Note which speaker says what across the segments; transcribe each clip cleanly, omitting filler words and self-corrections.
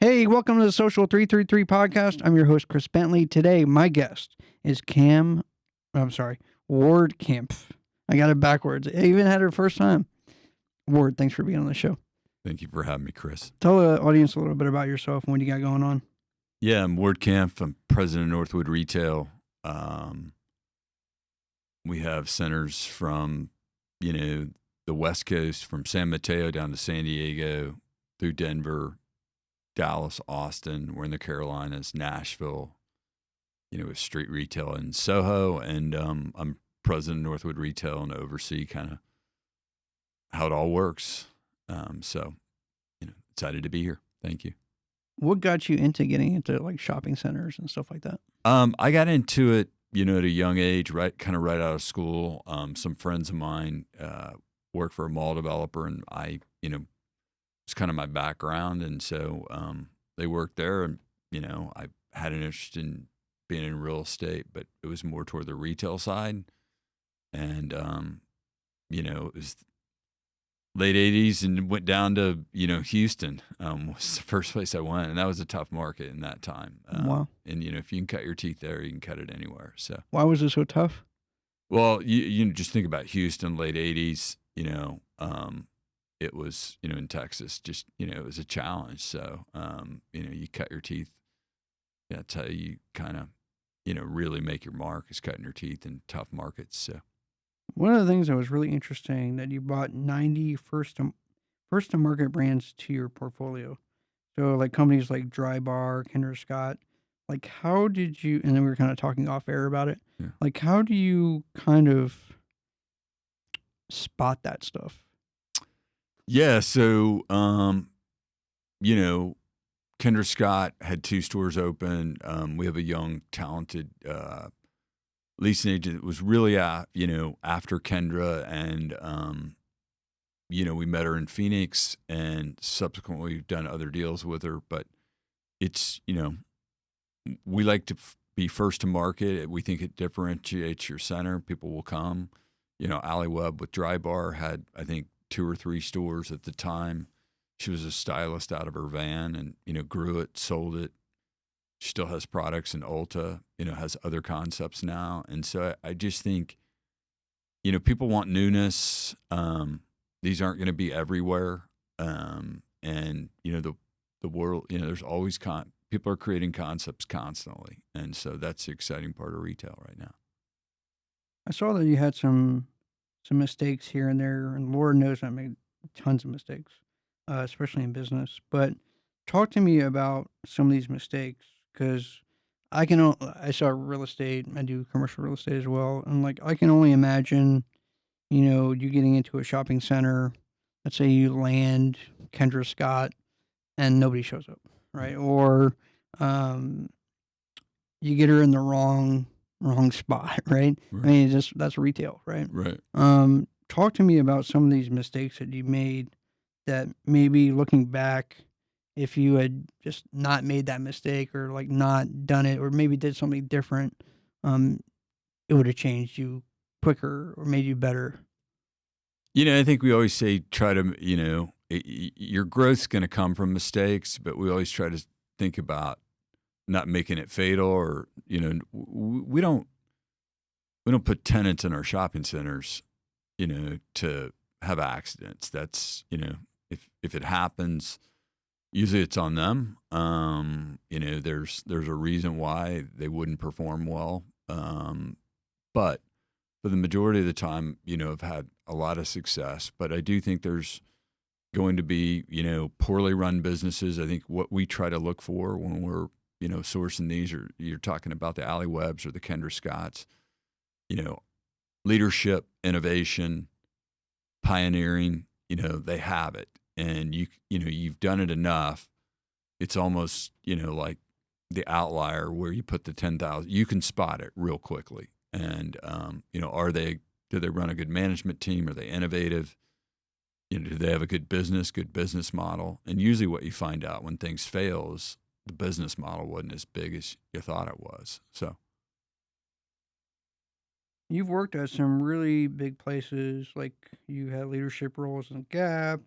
Speaker 1: Hey, welcome to the Social 333 podcast. I'm your host, Chris Bentley. Today, my guest is Ward Kampf. I got it backwards. I even had her first time. Ward, thanks for being on the show.
Speaker 2: Thank you for having me, Chris.
Speaker 1: Tell the audience a little bit about yourself and what you got going on.
Speaker 2: Yeah, I'm Ward Kampf. I'm president of Northwood Retail. We have centers from, the West Coast, from San Mateo down to San Diego, through Denver, Dallas, Austin. We're in the Carolinas, Nashville, with street retail in Soho. And I'm president of Northwood Retail and oversee kind of how it all works. So, excited to be here. Thank you.
Speaker 1: What got you into getting into like shopping centers and stuff like that?
Speaker 2: I got into it, at a young age, right out of school. Some friends of mine work for a mall developer, and it's kind of my background. And so they worked there, and, I had an interest in being in real estate, but it was more toward the retail side. And, it was late 80s and went down to, Houston was the first place I went. And that was a tough market in that time.
Speaker 1: Wow.
Speaker 2: And, if you can cut your teeth there, you can cut it anywhere. So
Speaker 1: Why was it so tough?
Speaker 2: well, you just think about Houston, late 80s, it was, in Texas, just, it was a challenge. So, you cut your teeth. That's how you kind of, really make your mark, is cutting your teeth in tough markets. So
Speaker 1: One of the things that was really interesting that you bought 90 first to market brands to your portfolio. So like companies like Dry Bar, Kinder Scott. Like how did you? And then we were kind of talking off air about it.
Speaker 2: Yeah.
Speaker 1: Like how do you kind of spot that stuff?
Speaker 2: Yeah, so Kinder Scott had 2 stores open. We have a young, talented leasing agent that was really, after Kendra, and we met her in Phoenix, and subsequently we've done other deals with her. But it's, we like to be first to market. We think it differentiates your center. People will come. Allie Webb with Dry Bar had, I think, 2 or 3 stores at the time. She was a stylist out of her van and, grew it, sold it. She still has products in Ulta, has other concepts now. And so I just think, people want newness. These aren't going to be everywhere. And, the world, there's always people are creating concepts constantly. And so that's the exciting part of retail right now.
Speaker 1: I saw that you had some mistakes here and there, and Lord knows I made tons of mistakes, especially in business. But talk to me about some of these mistakes, because I saw real estate. I do commercial real estate as well, and like I can only imagine, you getting into a shopping center. Let's say you land Kendra Scott, and nobody shows up, right? Or you get her in the wrong spot, right?
Speaker 2: Right.
Speaker 1: I mean, that's retail, right?
Speaker 2: Right.
Speaker 1: Talk to me about some of these mistakes that you made that maybe looking back, if you had just not made that mistake or like not done it or maybe did something different, it would have changed you quicker or made you better.
Speaker 2: I think we always say try to, your growth's going to come from mistakes, but we always try to think about not making it fatal, or, we don't put tenants in our shopping centers, to have accidents. That's, if it happens, usually it's on them. There's a reason why they wouldn't perform well. But for the majority of the time, I've had a lot of success. But I do think there's going to be, poorly run businesses. I think what we try to look for when we're, sourcing these, or you're talking about the Allie Webbs or the Kinder Scotts, leadership, innovation, pioneering, they have it. And you've done it enough. It's almost, like the outlier where you put the 10,000, you can spot it real quickly. And, do they run a good management team? Are they innovative? Do they have a good business model? And usually what you find out when things fail is the business model wasn't as big as you thought it was. So
Speaker 1: You've worked at some really big places, like you had leadership roles in Gap,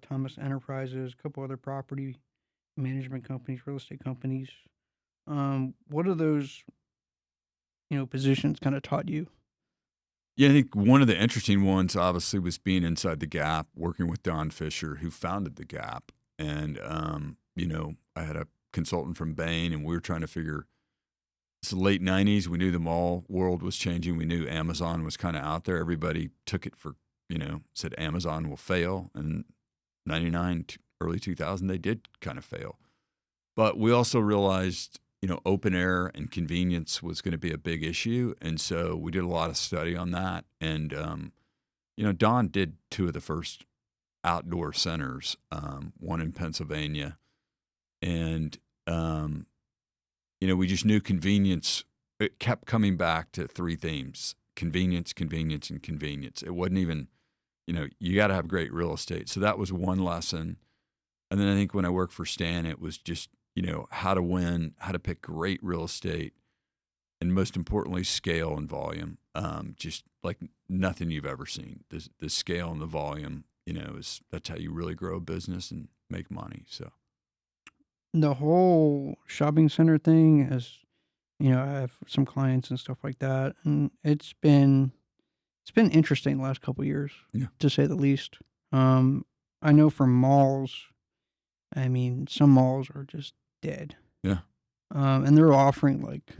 Speaker 1: Thomas Enterprises, a couple other property management companies, real estate companies. What are those, positions kind of taught you?
Speaker 2: Yeah, I think one of the interesting ones obviously was being inside the Gap, working with Don Fisher, who founded the Gap. And, I had a consultant from Bain, and we were trying to figure it's the late 90s. We knew the mall world was changing. We knew Amazon was kind of out there. Everybody took it for, said Amazon will fail. And 99, early 2000, they did kind of fail. But we also realized, open air and convenience was going to be a big issue. And so we did a lot of study on that. And, Don did two of the first outdoor centers, one in Pennsylvania. And, we just knew convenience. It kept coming back to three themes: convenience, convenience, and convenience. It wasn't even, you got to have great real estate. So that was one lesson. And then I think when I worked for Stan, it was just, how to win, how to pick great real estate, and most importantly, scale and volume. Just like nothing you've ever seen. The scale and the volume, that's how you really grow a business and make money. So
Speaker 1: The whole shopping center thing has, I have some clients and stuff like that, and it's been interesting the last couple years,
Speaker 2: yeah,
Speaker 1: to say the least. Um, I know for malls, I mean, some malls are just dead.
Speaker 2: yeah,
Speaker 1: And they're offering like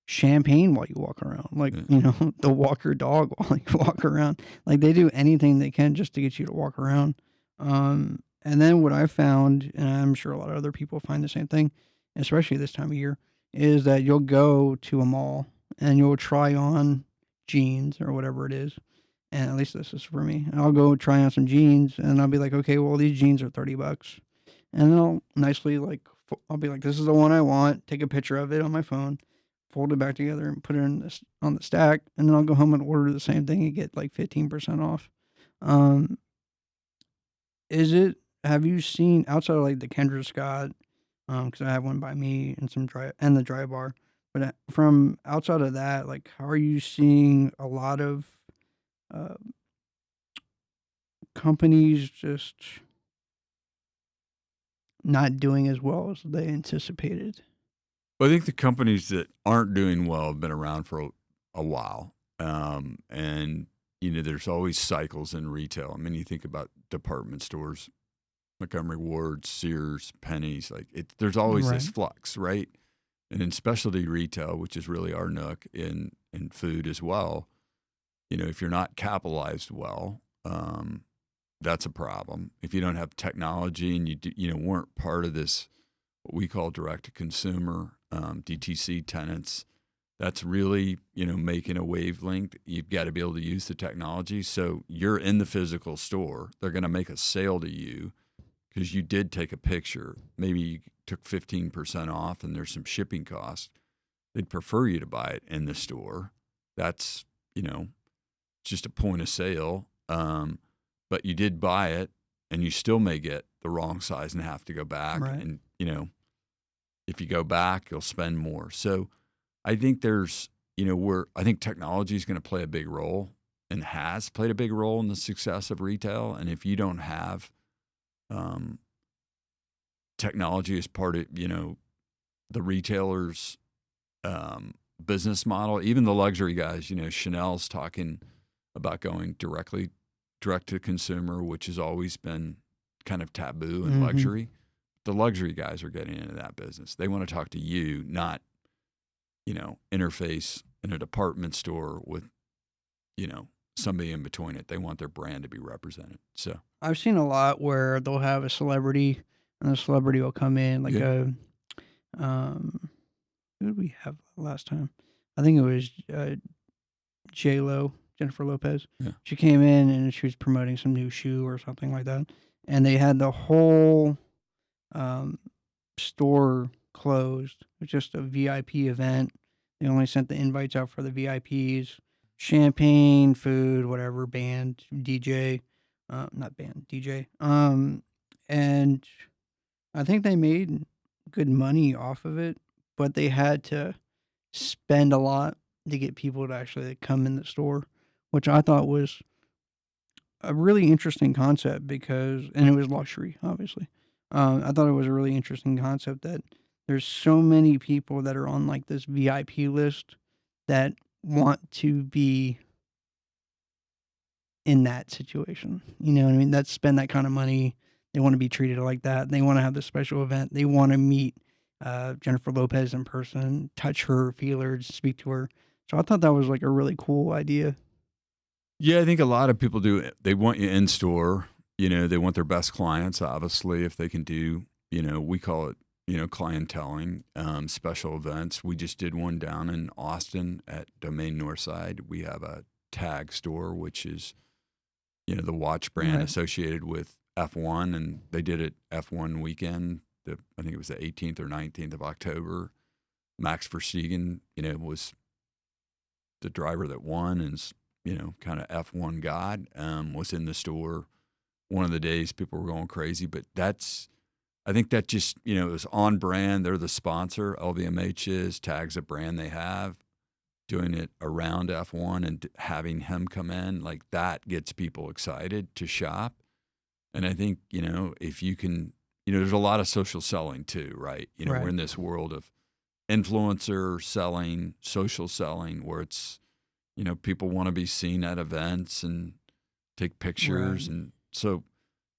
Speaker 1: champagne while you walk around, like,
Speaker 2: yeah.
Speaker 1: they'll walk your dog while you walk around. Like they do anything they can just to get you to walk around. And then what I found, and I'm sure a lot of other people find the same thing, especially this time of year, is that you'll go to a mall and you'll try on jeans or whatever it is. And at least this is for me. I'll go try on some jeans and I'll be like, okay, well, these jeans are $30. And then I'll nicely I'll be like, this is the one I want. Take a picture of it on my phone, fold it back together, and put it in this on the stack. And then I'll go home and order the same thing and get like 15% off. Um, is it? Have you seen outside of like the Kendra Scott? Because I have one by me and the dry bar. But from outside of that, like, how are you seeing a lot of uh, companies just not doing as well as they anticipated?
Speaker 2: Well, I think the companies that aren't doing well have been around for a while. And, there's always cycles in retail. I mean, you think about department stores, Montgomery Ward, Sears, Penny's, there's always
Speaker 1: Right.
Speaker 2: this flux, right? And in specialty retail, which is really our nook in food as well, if you're not capitalized well, that's a problem. If you don't have technology and weren't part of this, what we call direct to consumer, DTC tenants, that's really, making a wavelength. You've got to be able to use the technology. So you're in the physical store. They're going to make a sale to you because you did take a picture. Maybe you took 15% off and there's some shipping costs. They'd prefer you to buy it in the store. That's, just a point of sale. But you did buy it and you still may get the wrong size and have to go back.
Speaker 1: Right.
Speaker 2: And, if you go back, you'll spend more. So I think I think technology is going to play a big role and has played a big role in the success of retail. And if you don't have technology as part of, the retailer's business model, even the luxury guys, Chanel's talking about going direct to consumer, which has always been kind of taboo in
Speaker 1: Mhm.
Speaker 2: luxury. The luxury guys are getting into that business. They want to talk to you, not, interface in a department store with, somebody in between it. They want their brand to be represented. So,
Speaker 1: I've seen a lot where they'll have a celebrity, and the celebrity will come in like
Speaker 2: yeah,
Speaker 1: um, who did we have last time? I think it was J Lo, Jennifer Lopez.
Speaker 2: yeah,
Speaker 1: She came in and she was promoting some new shoe or something like that, and they had the whole um, store closed. It was just a VIP event. They only sent the invites out for the VIPs. Champagne, food, whatever, band, DJ, not band, DJ. And I think they made good money off of it, but they had to spend a lot to get people to actually come in the store, which I thought was a really interesting concept and it was luxury, obviously. I thought it was a really interesting concept that there's so many people that are on like this VIP list that want to be in that situation. You know what I mean? That spend that kind of money. They want to be treated like that. They want to have this special event. They want to meet Jennifer Lopez in person, touch her, feel her, speak to her. So I thought that was like a really cool idea.
Speaker 2: Yeah, I think a lot of people do. They want you in store. They want their best clients, obviously, if they can do, we call it, clienteling, special events. We just did one down in Austin at Domain Northside. We have a tag store, which is, the watch brand
Speaker 1: Right.
Speaker 2: associated with F1. And they did it F1 weekend. I think it was the 18th or 19th of October. Max Verstappen, was the driver that won and, kind of F1 god, was in the store. One of the days people were going crazy, but I think that just, it was on brand. They're the sponsor. LVMH is, Tag's a brand they have. Doing it around F1 and having him come in, like that gets people excited to shop. And I think, if you can, there's a lot of social selling too, right? We're
Speaker 1: Right.
Speaker 2: in this world of influencer selling, social selling, where it's, people want to be seen at events and take pictures.
Speaker 1: Right.
Speaker 2: And so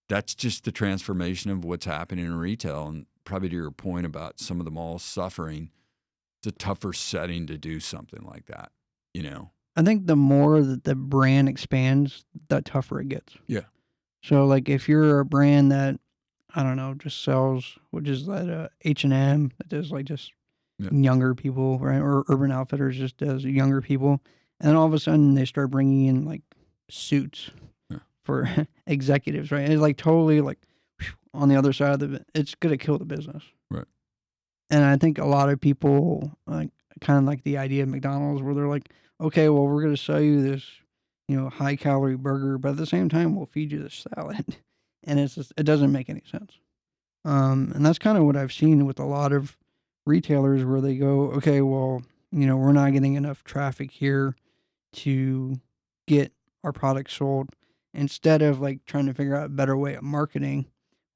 Speaker 2: that's just the transformation of what's happening in retail. And probably to your point about some of the malls suffering, it's a tougher setting to do something like that.
Speaker 1: I think the more that the brand expands, the tougher it gets.
Speaker 2: Yeah.
Speaker 1: So like if you're a brand that I don't know just sells, which is that H&M that does like just
Speaker 2: Yeah.
Speaker 1: younger people, right? Or Urban Outfitters just does younger people, and then all of a sudden they start bringing in like suits
Speaker 2: Yeah.
Speaker 1: for executives, right? It's like totally like on the other side of it's gonna kill the business.
Speaker 2: Right.
Speaker 1: And I think a lot of people like kind of like the idea of McDonald's where they're like, okay, well, we're going to sell you this, high calorie burger, but at the same time, we'll feed you this salad. And it's just, it doesn't make any sense. And that's kind of what I've seen with a lot of retailers where they go, okay, well, we're not getting enough traffic here to get our product sold. Instead of like trying to figure out a better way of marketing,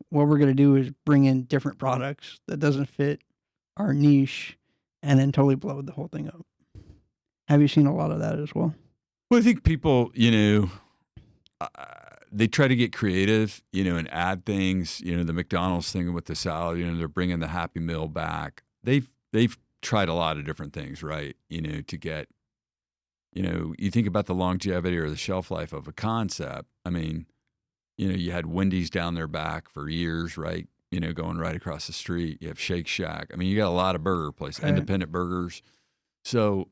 Speaker 1: what we're going to do is bring in different products that doesn't fit our niche and then totally blow the whole thing up. Have you seen a lot of that as well?
Speaker 2: Well, I think people, uh, they try to get creative, and add things. The McDonald's thing with the salad. They're bringing the Happy Meal back. They've tried a lot of different things, right? To get, you think about the longevity or the shelf life of a concept. I mean, you had Wendy's down their back for years, right? Going right across the street. You have Shake Shack. I mean, you got a lot of burger places,
Speaker 1: Right.
Speaker 2: independent burgers. So,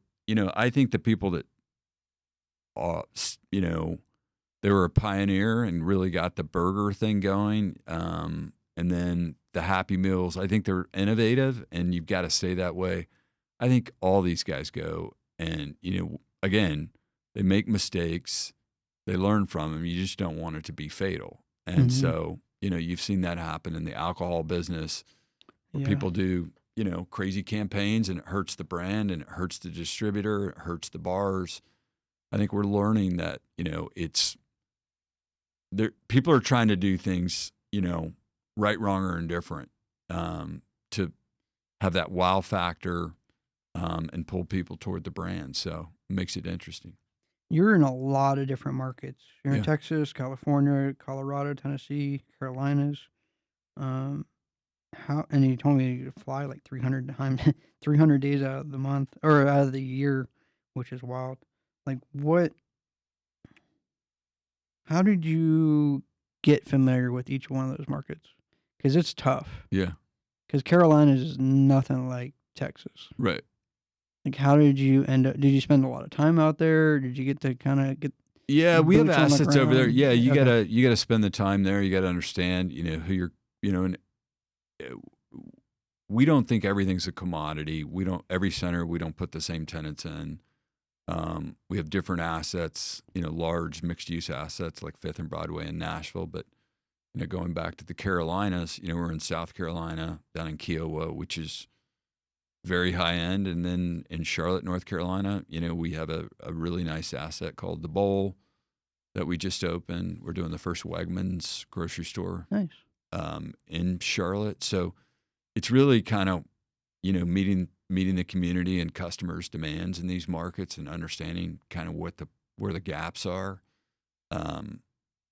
Speaker 2: I think the people that, you know, they were a pioneer and really got the burger thing going. And then the Happy Meals, I think they're innovative and you've got to stay that way. I think all these guys go and, again, they make mistakes. They learn from them. You just don't want it to be fatal. And
Speaker 1: Mhm.
Speaker 2: so, you've seen that happen in the alcohol business where
Speaker 1: Yeah.
Speaker 2: people do, crazy campaigns and it hurts the brand and it hurts the distributor, it hurts the bars. I think we're learning that, it's there. People are trying to do things, right, wrong, or indifferent, to have that wow factor, and pull people toward the brand. So it makes it interesting.
Speaker 1: You're in a lot of different markets. You're in
Speaker 2: Yeah.
Speaker 1: Texas, California, Colorado, Tennessee, Carolinas. Um, how and you told me you fly like 300 times, 300 days out of the month or out of the year, which is wild. Like what? How did you get familiar with each one of those markets? Because it's tough.
Speaker 2: Yeah.
Speaker 1: Because Carolinas is nothing like Texas.
Speaker 2: Right.
Speaker 1: Like, how did you end up? Did you spend a lot of time out there? Did you get to kind of get
Speaker 2: Yeah, we have
Speaker 1: boots on the
Speaker 2: assets over there.
Speaker 1: ground?
Speaker 2: Yeah, you
Speaker 1: Okay.
Speaker 2: gotta spend the time there. You gotta understand, who you're, and uh, we don't think everything's a commodity. We don't every center. We don't put the same tenants in. We have different assets, large mixed use assets like Fifth and Broadway in Nashville. But going back to the Carolinas, we're in South Carolina down in Kiowa, which is very high end, and then in Charlotte, North Carolina, we have a really nice asset called the Bowl that we just opened. We're doing the first Wegmans grocery store
Speaker 1: Nice.
Speaker 2: in Charlotte. So it's really kind of, meeting the community and customers' demands in these markets and understanding kind of where the gaps are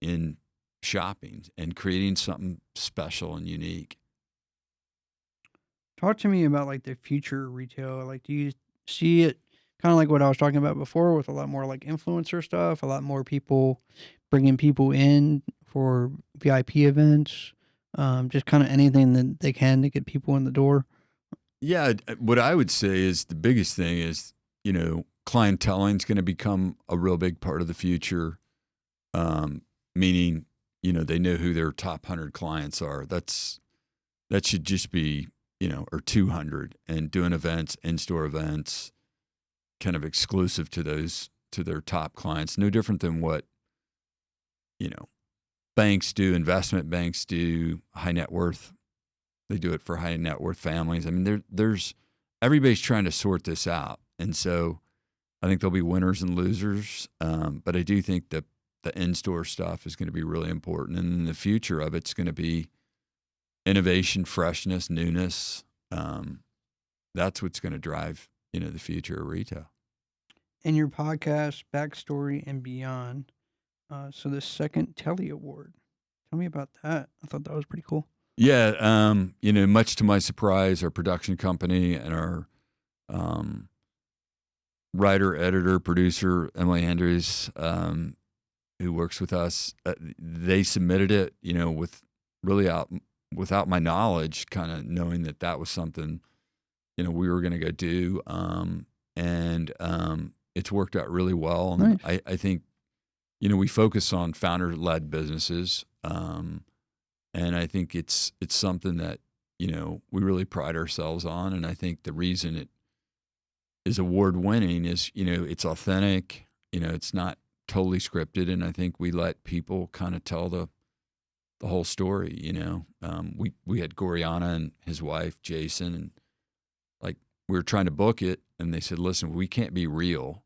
Speaker 2: in shopping and creating something special and unique.
Speaker 1: Talk to me about like the future retail. Like, do you see it kind of like what I was talking about before with a lot more like influencer stuff, a lot more people bringing people in for VIP events, just kind of anything that they can to get people in the door?
Speaker 2: Yeah, what I would say is the biggest thing is, clienteling is going to become a real big part of the future. Meaning, they know who their top 100 clients are. That should just be, or 200, and doing events, in-store events, kind of exclusive to their top clients. No different than what, banks do, investment banks do, high net worth. They do it for high net worth families. I mean, there's everybody's trying to sort this out. And so I think there'll be winners and losers. But I do think that the in-store stuff is going to be really important. And then the future of it's going to be innovation, freshness, newness. That's what's going to drive, the future of retail.
Speaker 1: In your podcast, Backstory and Beyond, so the second Telly Award. Tell me about that. I thought that was pretty cool.
Speaker 2: Yeah, much to my surprise, our production company and our writer, editor, producer, Emily Andrews, who works with us, they submitted it, with really without my knowledge, kind of knowing that was something, we were going to go do. And it's worked out really well. And
Speaker 1: Nice.
Speaker 2: I think, we focus on founder-led businesses. And I think it's something that, we really pride ourselves on. And I think the reason it is award winning is, it's authentic, it's not totally scripted. And I think we let people kind of tell the whole story, we had Goriana and his wife, Jason, and like we were trying to book it. And they said, listen, we can't be real.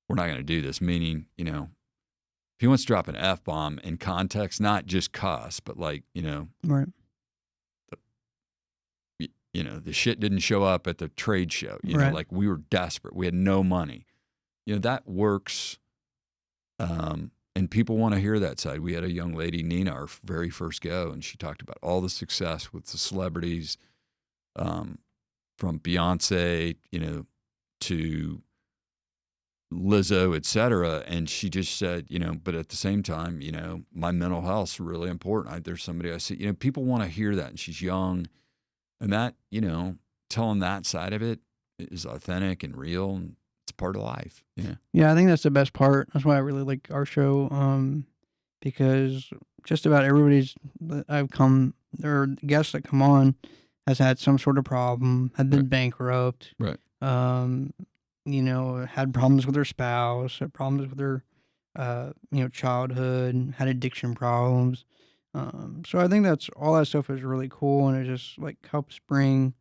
Speaker 2: We're not going to do this. Meaning, if he wants to drop an F-bomb in context, not just cuss, but like,
Speaker 1: Right.
Speaker 2: the shit didn't show up at the trade show,
Speaker 1: Right.
Speaker 2: like we were desperate. We had no money. That works. And people want to hear that side. We had a young lady, Nina, our very first go, and she talked about all the success with the celebrities, from Beyonce, to Lizzo, et cetera. And she just said, but at the same time, my mental health's really important. There's somebody I see, people want to hear that. And she's young, and that, telling that side of it is authentic and real, and it's part of life. Yeah.
Speaker 1: Yeah, I think that's the best part. That's why I really like our show, because just about everybody's that I've come or guests that come on has had some sort of problem, had been bankrupt,
Speaker 2: Right.
Speaker 1: Had problems with their spouse, had problems with their, childhood, had addiction problems. So I think that's all that stuff is really cool, and it just like helps bring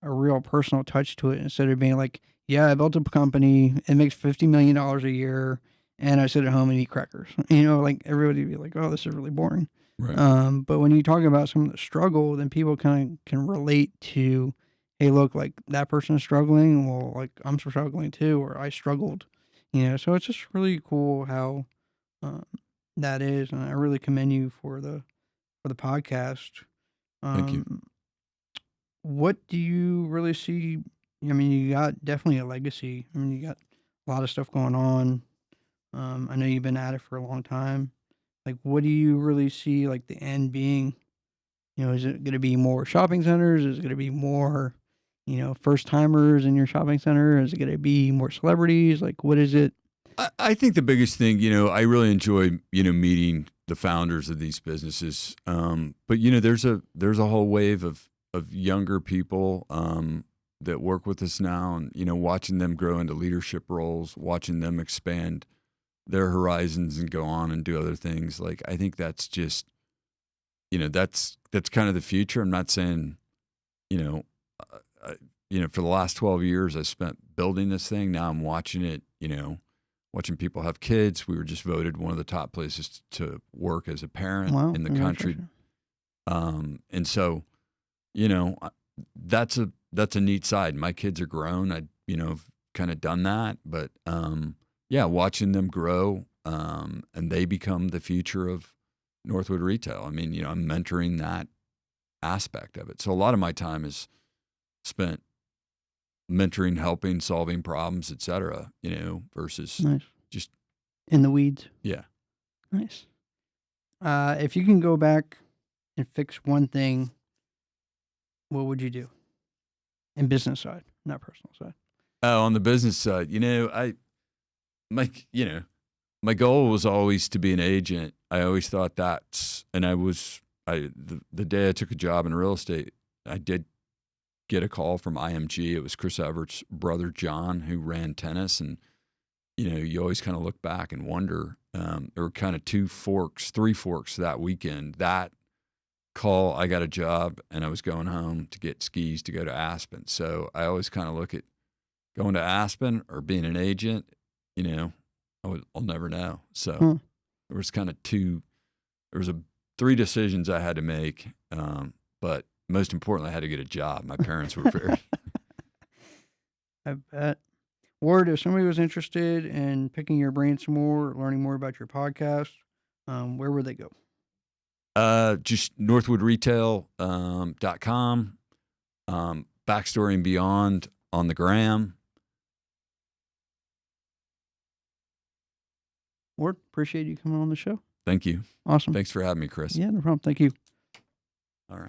Speaker 1: a real personal touch to it instead of being like, yeah, I built a company, it makes $50 million a year, and I sit at home and eat crackers. Like everybody would be like, oh, this is really boring.
Speaker 2: Right.
Speaker 1: But when you talk about some of the struggle, then people kind of can relate to, hey, look, like that person's struggling. Well, like I'm struggling too, or I struggled. So it's just really cool how that is, and I really commend you for the podcast.
Speaker 2: Thank you.
Speaker 1: What do you really see? I mean, you got definitely a legacy. I mean, you got a lot of stuff going on. I know you've been at it for a long time. Like, what do you really see, like, the end being? Is it going to be more shopping centers? Is it going to be more, first timers in your shopping center? Is it going to be more celebrities? Like, what is it?
Speaker 2: I think the biggest thing, I really enjoy, meeting the founders of these businesses. But there's a whole wave of younger people that work with us now, and watching them grow into leadership roles, watching them expand their horizons and go on and do other things. Like I think that's just, that's kind of the future. I'm not saying, for the last 12 years I spent building this thing. Now I'm watching it, watching people have kids. We were just voted one of the top places to work as a parent
Speaker 1: Wow,
Speaker 2: in the country. And so, you know, that's a neat side. My kids are grown. Have kind of done that, but yeah, watching them grow, and they become the future of Northwood Retail. I mean, I'm mentoring that aspect of it. So a lot of my time is spent mentoring, helping, solving problems, et cetera, versus
Speaker 1: Nice.
Speaker 2: just,
Speaker 1: In the weeds.
Speaker 2: yeah.
Speaker 1: Nice. If you can go back and fix one thing, what would you do? In business side, not personal side.
Speaker 2: Oh, on the business side, my, my goal was always to be an agent. I always thought and the day I took a job in real estate, I did get a call from IMG. It was Chris Everett's brother, John, who ran tennis. And, you always kind of look back and wonder, there were kind of three forks that weekend. That call, I got a job and I was going home to get skis to go to Aspen. So I always kind of look at going to Aspen or being an agent, I'll never know. So there was kind of three decisions I had to make. But most importantly, I had to get a job. My parents were very.
Speaker 1: I bet. Ward, if somebody was interested in picking your brain some more, learning more about your podcast, where would they go?
Speaker 2: Just northwoodretail.com, Backstory and Beyond on the gram.
Speaker 1: Ward, appreciate you coming on the show.
Speaker 2: Thank you.
Speaker 1: Awesome.
Speaker 2: Thanks for having me, Chris.
Speaker 1: Yeah, no problem. Thank you.
Speaker 2: All right.